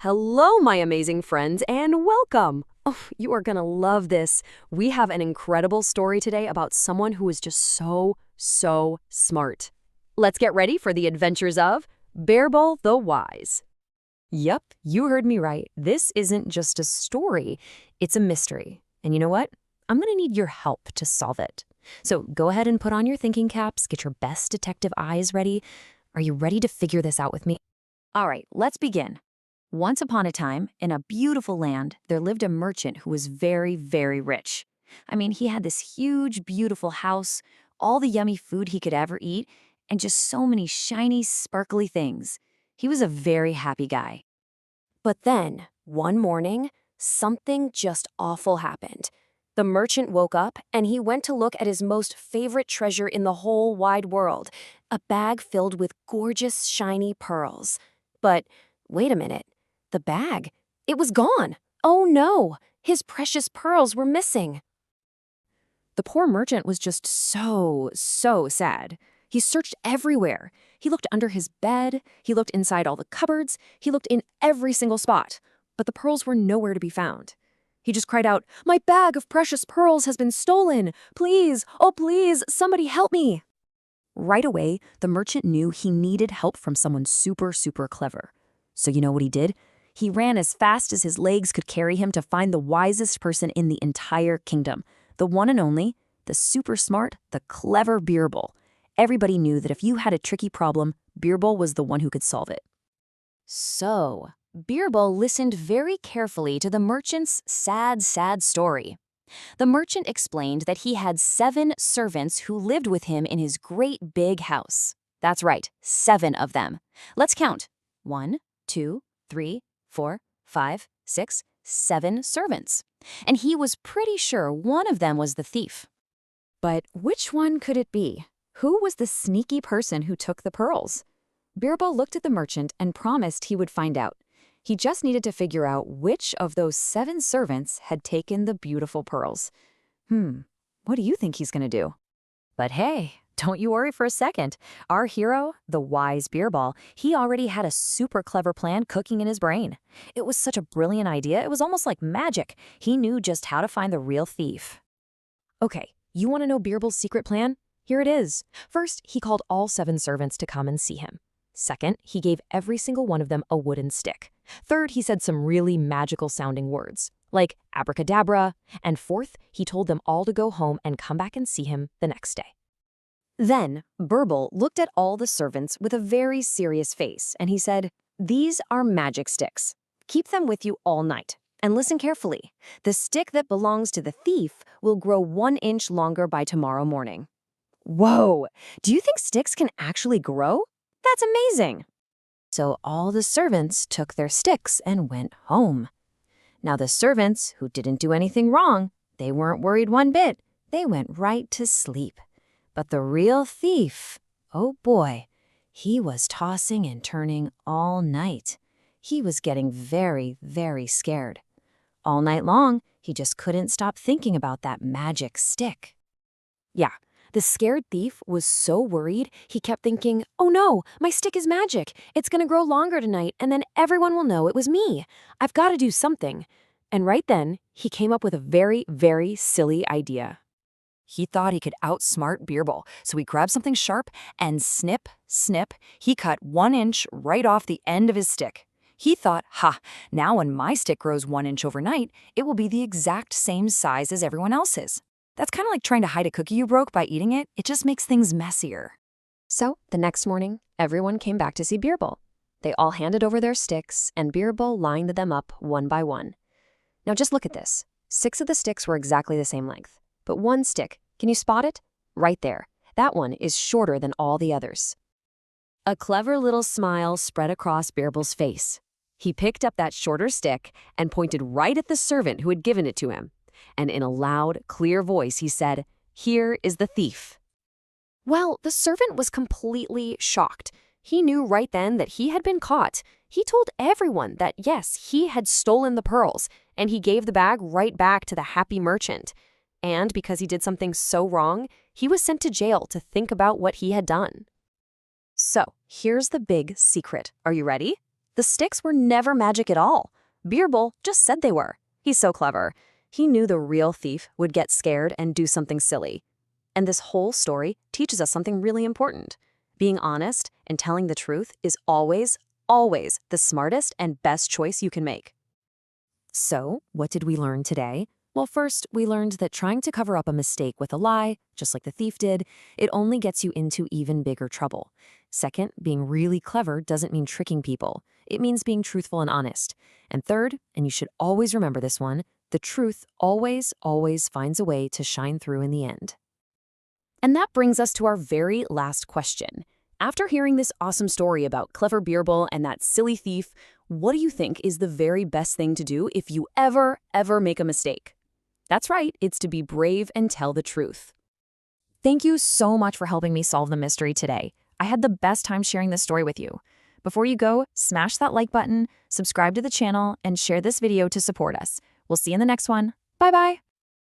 Hello, my amazing friends, and welcome. Oh, you are going to love this. We have an incredible story today about someone who is just so smart. Let's get ready for the adventures of Birbal the Wise. Yep, you heard me right. This isn't just a story, it's a mystery. And you know what? I'm going to need your help to solve it. So go ahead and put on your thinking caps, get your best detective eyes ready. Are you ready to figure this out with me? All right, let's begin. Once upon a time, in a beautiful land, there lived a merchant who was very rich. I mean, he had this huge, beautiful house, all the yummy food he could ever eat, and just so many shiny, sparkly things. He was a very happy guy. But then, one morning, something just awful happened. The merchant woke up and he went to look at his most favorite treasure in the whole wide world, a bag filled with gorgeous, shiny pearls. But wait a minute, the bag, it was gone. Oh no, his precious pearls were missing. The poor merchant was just so sad. He searched everywhere. He looked under his bed, he looked inside all the cupboards, he looked in every single spot, but the pearls were nowhere to be found. He just cried out, "My bag of precious pearls has been stolen! Please, oh please, somebody help me!" Right away, the merchant knew he needed help from someone super clever. So you know what he did? He ran as fast as his legs could carry him to find the wisest person in the entire kingdom, the one and only, the super smart, the clever Birbal. Everybody knew that if you had a tricky problem, Birbal was the one who could solve it. So, Birbal listened very carefully to the merchant's sad story. The merchant explained that he had 7 servants who lived with him in his great big house. That's right, 7 of them. Let's count. 1, 2, 3, 4, 5, 6, 7 servants. And he was pretty sure one of them was the thief. But which one could it be? Who was the sneaky person who took the pearls? Birbal looked at the merchant and promised he would find out. He just needed to figure out which of those 7 servants had taken the beautiful pearls. What do you think he's going to do? But hey, don't you worry for a second. Our hero, the wise Birbal, he already had a super clever plan cooking in his brain. It was such a brilliant idea, it was almost like magic. He knew just how to find the real thief. Okay, you want to know Birbal's secret plan? Here it is. First, he called all 7 servants to come and see him. Second, he gave every single one of them a wooden stick. Third, he said some really magical-sounding words, like abracadabra. And fourth, he told them all to go home and come back and see him the next day. Then, Birbal looked at all the servants with a very serious face, and he said, "These are magic sticks. Keep them with you all night. And listen carefully. The stick that belongs to the thief will grow 1 inch longer by tomorrow morning." Whoa! Do you think sticks can actually grow? That's amazing! So all the servants took their sticks and went home. Now the servants, who didn't do anything wrong, they weren't worried one bit. They went right to sleep. But the real thief, oh boy, he was tossing and turning all night. He was getting very scared. All night long, he just couldn't stop thinking about that magic stick. Yeah. The scared thief was so worried, he kept thinking, "Oh no, my stick is magic. It's gonna grow longer tonight, and then everyone will know it was me. I've got to do something." And right then, he came up with a very silly idea. He thought he could outsmart Birbal, so he grabbed something sharp and snip, he cut 1 inch right off the end of his stick. He thought, now when my stick grows 1 inch overnight, it will be the exact same size as everyone else's. That's kind of like trying to hide a cookie you broke by eating it. It just makes things messier. So, the next morning, everyone came back to see Birbal. They all handed over their sticks, and Birbal lined them up one by one. Now just look at this. 6 of the sticks were exactly the same length. But one stick, can you spot it? Right there. That one is shorter than all the others. A clever little smile spread across Birbal's face. He picked up that shorter stick and pointed right at the servant who had given it to him. And in a loud, clear voice, he said, "Here is the thief." Well, the servant was completely shocked. He knew right then that he had been caught. He told everyone that, yes, he had stolen the pearls, and he gave the bag right back to the happy merchant. And because he did something so wrong, he was sent to jail to think about what he had done. So, here's the big secret. Are you ready? The sticks were never magic at all. Birbal just said they were. He's so clever. He knew the real thief would get scared and do something silly. And this whole story teaches us something really important. Being honest and telling the truth is always, always the smartest and best choice you can make. So, what did we learn today? Well, first, we learned that trying to cover up a mistake with a lie, just like the thief did, it only gets you into even bigger trouble. Second, being really clever doesn't mean tricking people. It means being truthful and honest. And third, and you should always remember this one, the truth always, always finds a way to shine through in the end. And that brings us to our very last question. After hearing this awesome story about clever Birbal and that silly thief, what do you think is the very best thing to do if you ever make a mistake? That's right, it's to be brave and tell the truth. Thank you so much for helping me solve the mystery today. I had the best time sharing this story with you. Before you go, smash that like button, subscribe to the channel, and share this video to support us. We'll see you in the next one. Bye-bye.